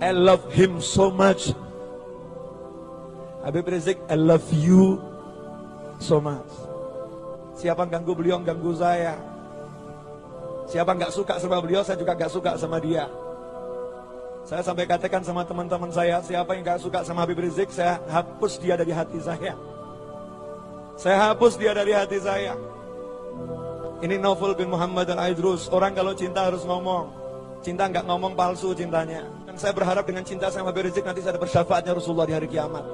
I love him so much. Habib Rizik, I love you so much. Siapa ganggu beliau, ganggu saya. Siapa nggak suka sama beliau, saya juga nggak suka sama dia. Saya sampai katakan sama teman-teman saya, siapa yang nggak suka sama Habib Rizik, saya hapus dia dari hati saya. Saya hapus dia dari hati saya. Ini Naufal bin Muhammad al-Aidrus. Orang kalau cinta harus ngomong. Cinta nggak ngomong palsu cintanya. Dan saya berharap dengan cinta sama Habib Rizik nanti saya ada bersyafaatnya Rasulullah di hari kiamat.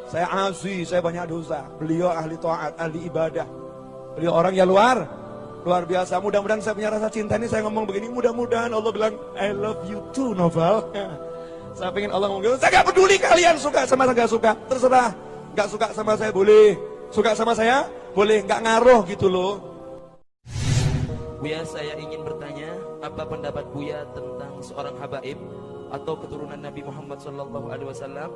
Saya asi, saya banyak dosa. Beliau ahli taat, ahli ibadah. Beliau orang yang luar biasa. Mudah-mudahan saya punya rasa cinta ini, saya ngomong begini, mudah-mudahan Allah bilang I love you too, Naufal. Saya pengen Allah ngomong, saya gak peduli kalian suka sama saya, gak suka, terserah. Gak suka sama saya boleh, suka sama saya boleh, gak ngaruh gitu loh. Buya, saya ingin bertanya, apa pendapat Buya tentang seorang habaib atau keturunan Nabi Muhammad SAW,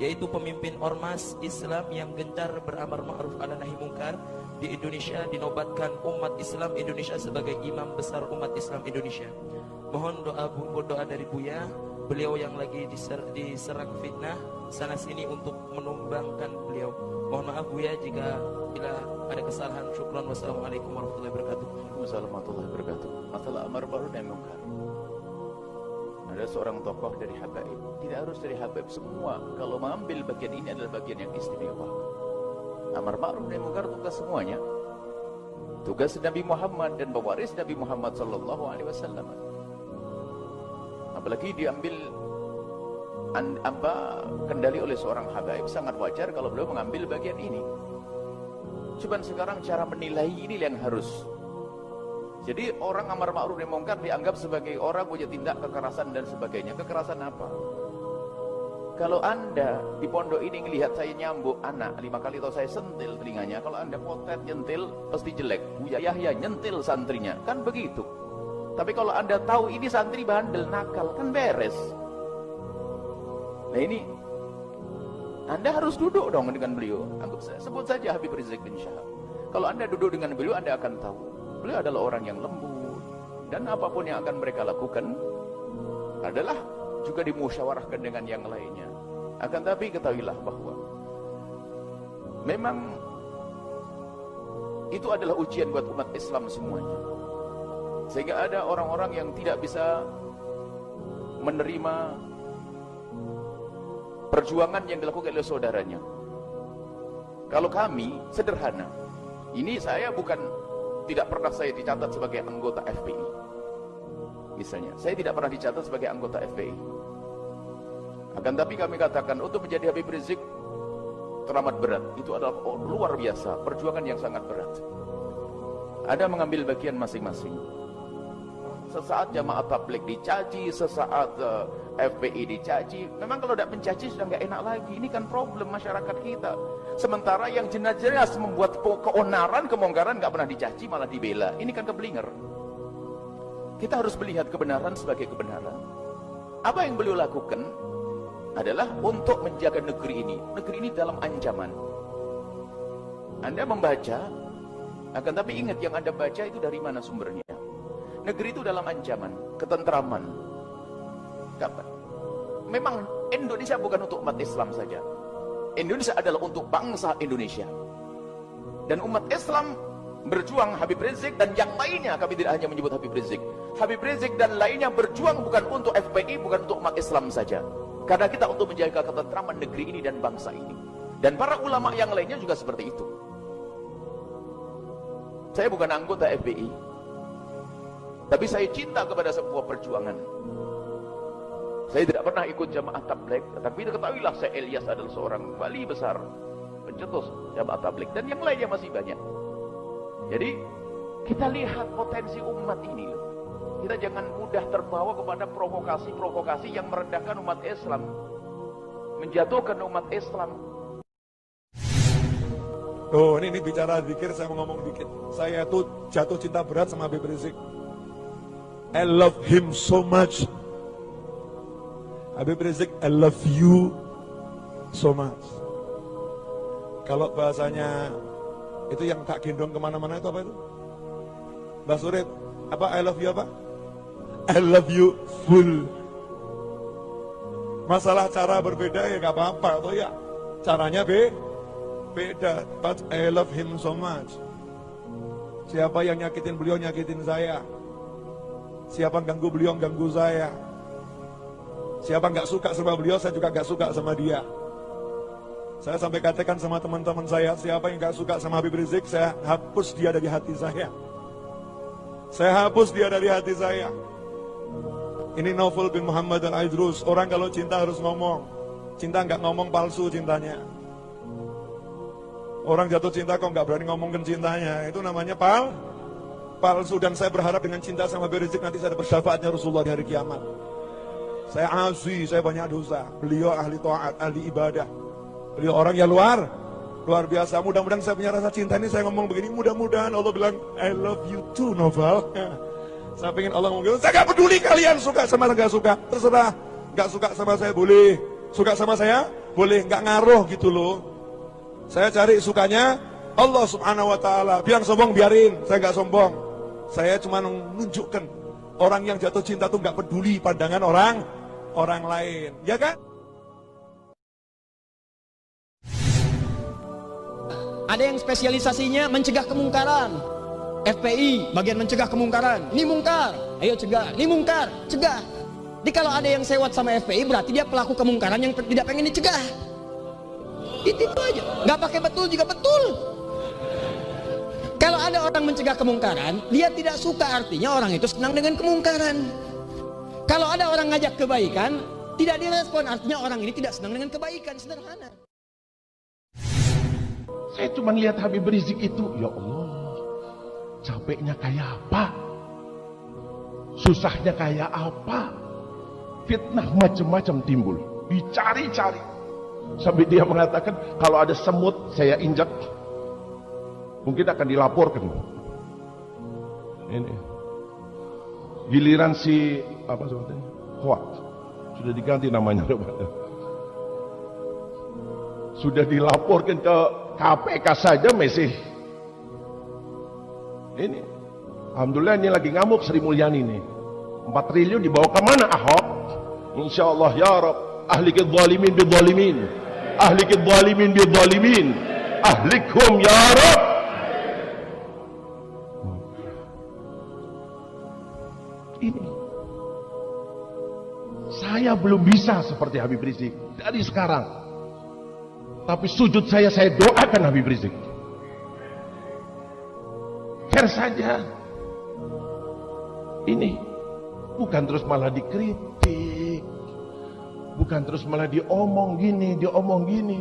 yaitu pemimpin ormas Islam yang gencar beramar ma'ruf ala nahi mungkar di Indonesia, dinobatkan umat Islam Indonesia sebagai imam besar umat Islam Indonesia. Mohon doa dari Buya, beliau yang lagi diserang fitnah sana sini untuk menumbangkan beliau. Mohon maaf Buya jika bila ada kesalahan. Syukran. Wassalamualaikum warahmatullahi wabarakatuh. Waalaikumsalam warahmatullahi wabarakatuh. Masalah amar ma'ruf nahi mungkar, ada seorang tokoh dari habaib, tidak harus dari habaib semua. Kalau mengambil bagian ini adalah bagian yang istimewa. Amar ma'ruf nahi mungkar tugas semuanya, tugas Nabi Muhammad dan pewaris Nabi Muhammad sallallahu alaihi wasallam. Apalagi diambil kendali oleh seorang habaib, sangat wajar kalau beliau mengambil bagian ini. Cuman sekarang cara menilai ini yang harus. Jadi orang amar ma'ruf nahi mungkar dianggap sebagai orang punya tindak kekerasan dan sebagainya. Kekerasan apa? Kalau Anda di pondok ini ngelihat saya nyambuk anak 5 kali atau saya sentil telinganya, kalau Anda potet nyentil pasti jelek. Buya Yahya nyentil santrinya, kan begitu. Tapi kalau Anda tahu ini santri bandel nakal, kan beres. Nah ini Anda harus duduk dong dengan beliau. Anggap saya sebut saja Habib Rizik bin Syihab. Kalau Anda duduk dengan beliau, Anda akan tahu beliau adalah orang yang lembut, dan apapun yang akan mereka lakukan adalah juga dimusyawarahkan dengan yang lainnya. Akan tapi ketahuilah bahwa memang itu adalah ujian buat umat Islam semuanya, sehingga ada orang-orang yang tidak bisa menerima perjuangan yang dilakukan oleh saudaranya. Kalau kami sederhana, ini saya tidak pernah saya dicatat sebagai anggota FPI. Misalnya, saya tidak pernah dicatat sebagai anggota FPI. Akan tapi kami katakan untuk menjadi Habib Rizik teramat berat. Itu adalah luar biasa, perjuangan yang sangat berat. Ada mengambil bagian masing-masing. Sesaat jamaah tabligh dicaci, sesaat FPI dicaci. Memang kalau tidak mencaci sudah nggak enak lagi. Ini kan problem masyarakat kita. Sementara yang jelas-jelas membuat keonaran, kemungkaran nggak pernah dicaci, malah dibela. Ini kan keblinger. Kita harus melihat kebenaran sebagai kebenaran. Apa yang beliau lakukan adalah untuk menjaga negeri ini. Negeri ini dalam ancaman. Anda membaca, akan tapi ingat yang Anda baca itu dari mana sumbernya. Negeri itu dalam ancaman, ketentraman. Kapan? Memang Indonesia bukan untuk umat Islam saja. Indonesia adalah untuk bangsa Indonesia. Dan umat Islam berjuang, Habib Rizik dan yang lainnya, kami tidak hanya menyebut Habib Rizik. Habib Rizik dan lainnya berjuang bukan untuk FPI, bukan untuk umat Islam saja. Karena kita untuk menjaga ketentraman negeri ini dan bangsa ini. Dan para ulama yang lainnya juga seperti itu. Saya bukan anggota FPI, tapi saya cinta kepada sebuah perjuangan. Saya tidak pernah ikut jamaah tabligh, tapi ketahuilah saya Ilyas adalah seorang wali besar, pencetus jamaah tabligh, dan yang lainnya masih banyak. Jadi kita lihat potensi umat ini loh. Kita jangan mudah terbawa kepada provokasi-provokasi yang merendahkan umat Islam, menjatuhkan umat Islam. Oh ini bicara zikir, saya mau ngomong dikit. Saya tuh jatuh cinta berat sama Habib Rizik. I love him so much. Habib Rizik, I love you so much. Kalau bahasanya itu yang tak gendong kemana-mana itu apa itu? Mbak Surip, apa I love you apa? I love you full. Masalah cara berbeda ya gak apa-apa, atau ya caranya beda. But I love him so much. Siapa yang nyakitin beliau, nyakitin saya. Siapa ganggu beliau, ganggu saya. Siapa gak suka sama beliau, saya juga gak suka sama dia. Saya sampai katakan sama teman-teman saya, siapa yang gak suka sama Habib Rizik, saya hapus dia dari hati saya. Saya hapus dia dari hati saya. Ini Naufal bin Muhammad al-Aidrus. Orang kalau cinta harus ngomong. Cinta nggak ngomong, palsu cintanya. Orang jatuh cinta kok nggak berani ngomongin cintanya, itu namanya palsu. Dan saya berharap dengan cinta sama Habib Rizik nanti saya dapat syafaatnya Rasulullah di hari kiamat. Saya asi, saya banyak dosa. Beliau ahli taat, ahli ibadah. Beliau orang yang luar biasa. Mudah-mudahan saya punya rasa cinta ini, saya ngomong begini, mudah-mudahan Allah bilang I love you too, Naufal. Saya pengen Allah ngomong, saya gak peduli kalian suka sama gak suka, terserah. Gak suka sama saya boleh, suka sama saya boleh, gak ngaruh gitu loh. Saya cari sukanya Allah subhanahu wa ta'ala. Biar sombong biarin, saya gak sombong. Saya cuma menunjukkan orang yang jatuh cinta tuh gak peduli pandangan orang lain, ya kan? Ada yang spesialisasinya mencegah kemungkaran. FPI bagian mencegah kemungkaran. Ini mungkar, ayo cegah. Ini mungkar, cegah. Jadi kalau ada yang sewot sama FPI berarti dia pelaku kemungkaran yang tidak pengen dicegah. Itu aja. Nggak pakai betul juga betul. Kalau ada orang mencegah kemungkaran, dia tidak suka, artinya orang itu senang dengan kemungkaran. Kalau ada orang ngajak kebaikan, tidak direspon, artinya orang ini tidak senang dengan kebaikan. Sederhana. Saya cuma lihat Habib Rizik itu, ya Allah, capeknya kayak apa, susahnya kayak apa, fitnah macam-macam timbul, dicari-cari, sampai dia mengatakan kalau ada semut saya injak, mungkin akan dilaporkan. Ini giliran si apa sebetulnya, Hoak, sudah diganti namanya, sudah dilaporkan ke KPK saja masih ini. Alhamdulillah ini lagi ngamuk Sri Mulyani nih. 4 triliun dibawa ke mana Ahok? Insyaallah ya Rabb. Ahlikid zalimin bidzalimin. Ahlikid zalimin bidzalimin. Ahlikum ya Rabb. Ini. Saya belum bisa seperti Habib Rizik dari sekarang. Tapi sujud saya doakan Habib Rizik. Fair saja. Ini bukan terus malah dikritik, bukan terus malah diomong gini.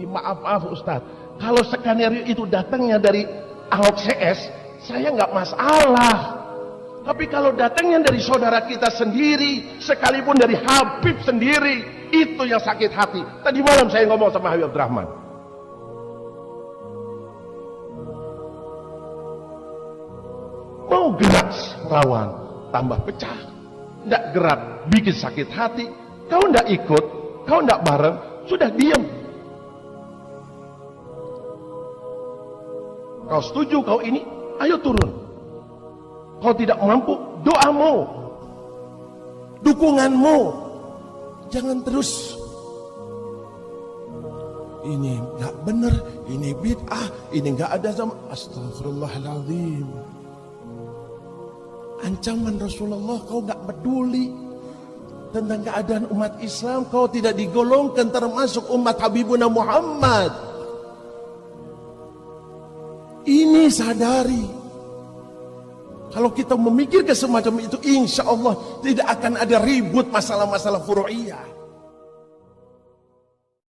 Maaf Ustaz, kalau skenario itu datangnya dari Ahok CS, saya nggak masalah. Tapi kalau datangnya dari saudara kita sendiri, sekalipun dari Habib sendiri, itu yang sakit hati. Tadi malam saya ngomong sama Habib Abdurrahman. Mau gerak rawan, tambah pecah. Tidak gerak, bikin sakit hati. Kau tidak ikut, kau tidak bareng, sudah diam. Kau setuju, kau ini, ayo turun. Kau tidak mampu, doamu, dukunganmu. Jangan terus ini nggak benar, ini bid'ah, ini nggak ada sama. Astagfirullahaladzim. Ancaman Rasulullah, kau gak peduli tentang keadaan umat Islam, kau tidak digolongkan termasuk umat Habibuna Muhammad. Ini sadari. Kalau kita memikirkan semacam itu, insya Allah tidak akan ada ribut masalah-masalah furu'iyah.